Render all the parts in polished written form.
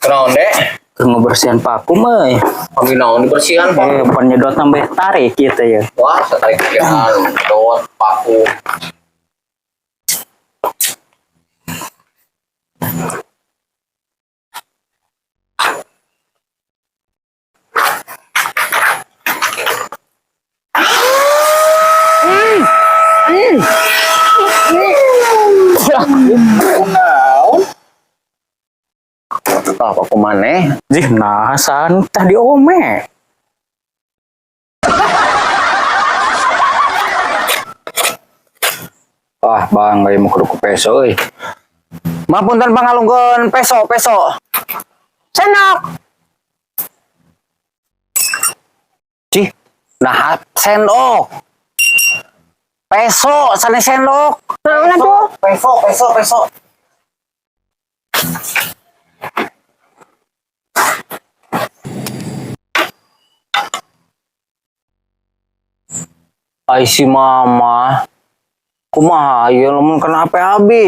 Kenapa dek? Ngebersihan paku mah. Pagi naon dibersihan Pak? Penyedot nambah tarik gitu ya. Wah, setarik pikiran, dot paku. Apa kumaneh? Jih, nasan tah diome. Wah, Bang, gaya mau kudu peso euy. Mapunten pangalungkeun peso. Senok. Cih, nah sendok. Peso, sana sendok. Naon atuh? Peso. Ai si mama. Kumaha ieu lamun kena HP abi?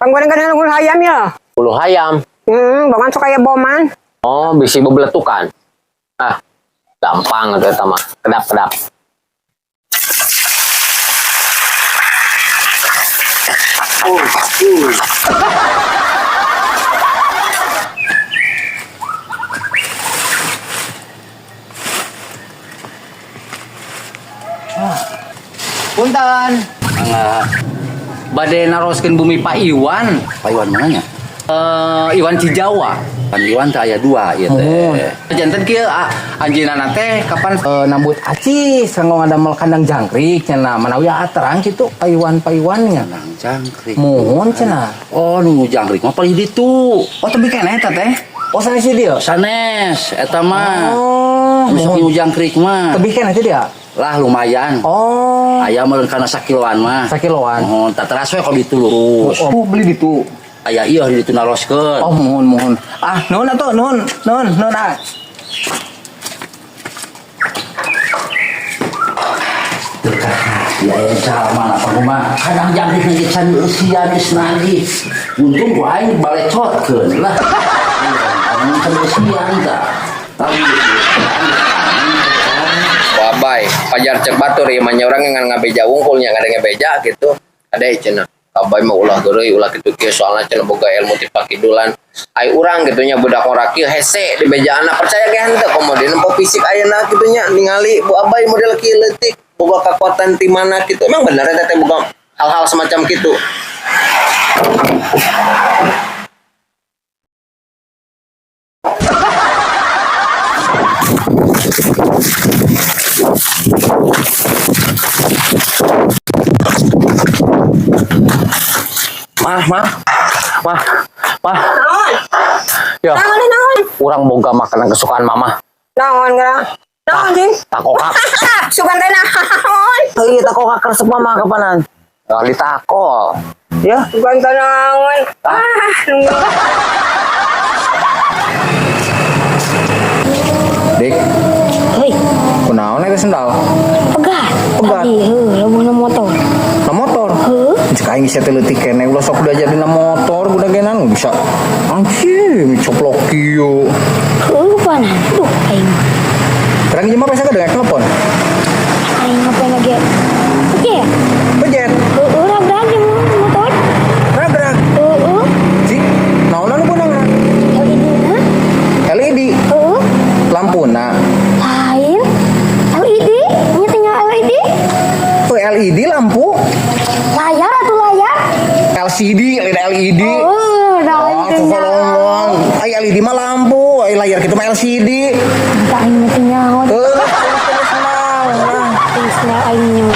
Panggorengan ulu hayam ya. Ulu hayam. Bahkan suka ya boman. Oh, bisi bebeletukan. Ah, gampang atuh eta mah. Kedap. Punten. Bade naroskeun bumi Pak Iwan. Pak Iwan mananya? Iwan Cijawa. Pan Iwan teh aya 2 ieu teh. Janten kieu anjeunna teh kapan Nambut aci sanggo ngadamel kandang jangkrik cenah manawi terang kitu Pak Iwan nya. Kandang jangkrik. Mohon cenah. Oh, nu jangkrik mah paling ditu. Oh, tapi keneh eta teh. Oh sanes dia. Sanes eta mah. Oh, Bisa nu jangkrik mah. tebih kan aja dia. Lah lumayan. Oh, Aya meureun kana sakiloan mah. sakiloan. Mohon tak teras we kalau ditu lurus. Oh, beli gitu. Aya ieu di ditu naroskeun. Oh, mohon. Ah, nuhun atuh, nuhun ah. Ya cara mana panguma kadang jangkrik nanti can usia geus nagih. Untung ku aing balecotkeun lah. Anu can usia enta. Wabay, pajar cek batur ieu mah urang ngan ngabeja wungkulnya ngadenge beja gitu. Ade cenah. Abay mah ulah geureuy ulah kitu kieu soalna cenah boga ilmu ti pakidulan. Ai urang kitu nya budak ora kieu hese di bejaanna percaya ge henteu komo di nempo fisik ayeuna kitu nya ningali bu abay model kieu leutik boga kakuatan ti mana kitu. Emang bener eta teh boga hal-hal semacam kitu. Mah. Ya, Naon? urang boga makanan kesukaan mama. Naon geura? Naon sih? Takokak. Sugan teh naon? Iya takokak resep mama kapanan. Kali tako. Ya, Sugan teh naon? Dik, Hei, kunaon eta sendal? pegat. Pegat. Tadi, leuweung motor. Na motor. Heuh. Cek aing sia teh leutik keneh ulah sok udah jadi na motor udah genan bisa. Anjing, coplok kieu. Heuh, panan. Duh, aing mah. Terang ieu mah pesa ka dengan telepon. Aing ngapain lagi? Oke ya? Bejet. Heuh, rag-rag di motor. Rag-rag. Heuh. Cik, naon anu beunang? LED na. LED. Heuh. Lampuna. Lain. LED. Nya tinggal LED. Tuh LED lampu. Layar atau layar? LCD, LED. Oh, Oh, dah ngomong. Ai LED mah lampu, ai layar kitu mah LCD. aing mah teu nyaho. Terus naon? Terus aing nyaho.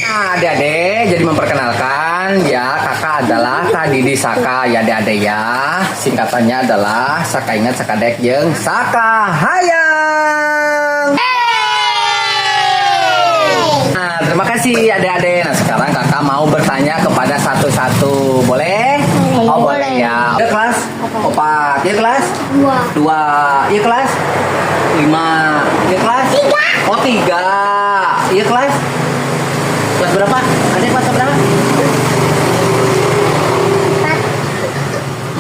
Nah, adik-adik, jadi memperkenalkan ya, kakak adalah Kak Didi Saka ya adik-adik ya. Singkatannya adalah Saka Ingat Sakadek jeung Saka Hayang. Nah, terima kasih adik-adik. Nah, sekarang kakak mau bertanya kepada satu-satu. Boleh? Oh, boleh ya. Iya kelas? 4. Iya kelas? 2. Iya kelas? 5. Iya kelas? 3. Oh, 3. Iya kelas? Kelas berapa? Ada kelas berapa?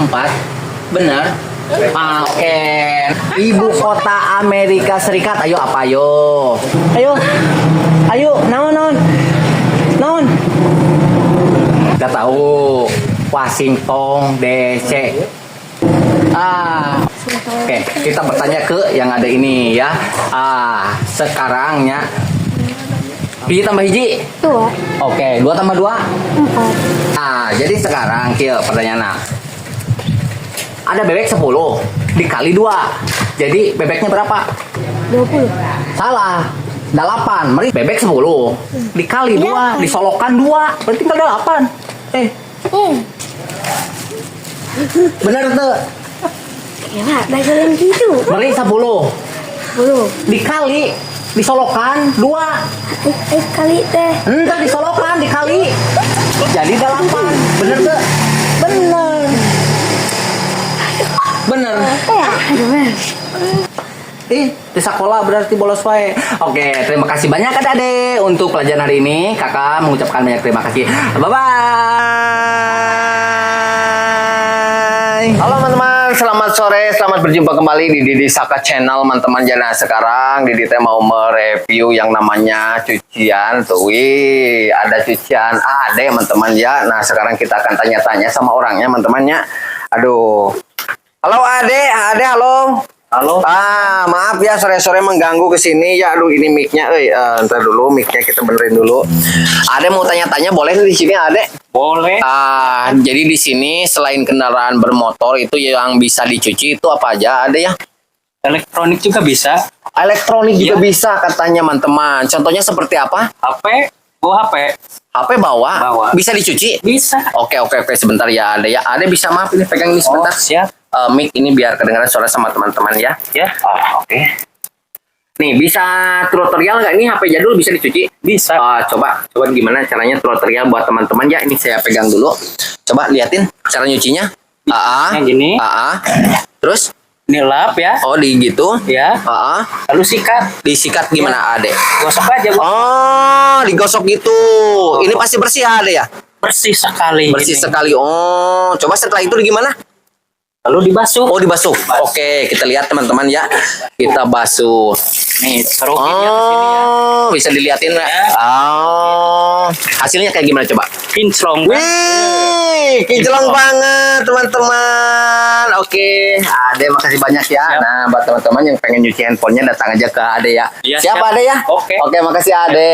4. Benar? Ah, oke. Ibu kota Amerika Serikat. Ayo apa ayo? Ayo. Ayo, naon? Gak tahu. Washington DC. Oke, kita bertanya ke yang ada ini ya. Sekarangnya hiji tambah hiji. 2. Oke, 2 tambah 2. 4. Nah, jadi sekarang kieu pertanyaanna. Ada bebek 10 dikali 2. Jadi bebeknya berapa? 20. Salah. 8. Meri bebek 10 dikali 2, disolokan 2. Berarti tinggal 8. Benar tuh. Ya, dah jalan gitu. Meri 10 10. dikali disolokan 2. Kali teh. Entar disolokan dikali. Jadi 8. Bener tuh? Bener. Bener. Di sekolah berarti bolos wae. Oke, terima kasih banyak adik-adik untuk pelajaran hari ini. Kakak mengucapkan banyak terima kasih. Bye-bye. Halo teman-teman, selamat sore, selamat berjumpa kembali di Didi Saka Channel, teman-teman. Nah, sekarang Didi teh mau mereview yang namanya cucian. Tuh, wih, ada cucian AD, teman-teman ya. Nah, sekarang kita akan tanya-tanya sama orangnya, teman-teman ya. Aduh. Halo Ade, halo. Halo. Maaf ya sore-sore mengganggu ke sini ya. Aduh, ini mic-nya ntar dulu mic-nya kita benerin dulu. Ade mau tanya-tanya boleh di sini Ade? Boleh. Jadi di sini selain kendaraan bermotor itu yang bisa dicuci itu apa aja Ade ya? Elektronik juga bisa. Elektronik juga bisa katanya teman-teman. Contohnya seperti apa? HP, HP. HP bawa. Bisa. Bisa dicuci? Bisa. Oke sebentar ya Ade ya. Ade bisa maaf ini pegang ini sebentar. Siap. Mic ini biar kedengaran suara sama teman-teman ya. Ya. Oke. Nih bisa tutorial nggak? Ini HP jadul bisa dicuci? Bisa. Coba gimana caranya tutorial buat teman-teman ya. Ini saya pegang dulu. Coba liatin cara nyucinya. Yang gini. Terus? Ini lap ya. Oh di gitu. Ya. Lalu sikat. Disikat gimana Ade? Gosok aja. Oh digosok gitu. Ini pasti bersih Ade ya? Bersih sekali. Bersih ini. sekali. Oh coba setelah itu gimana? Lalu dibasuh. Oh dibasuh. Oke kita lihat teman-teman ya. Kita basuh. Nih, serukinnya ke sini ya. Bisa dilihatin nggak? Ya. Hasilnya kayak gimana coba? Kinclong. Wih, kinclong banget teman-teman. Oke, Ade makasih banyak ya. Siap. Nah, buat teman-teman yang pengen nyuci handphonenya datang aja ke Ade ya. Iya, Siapa siap. Ade ya? Oke. Oke, makasih Ade.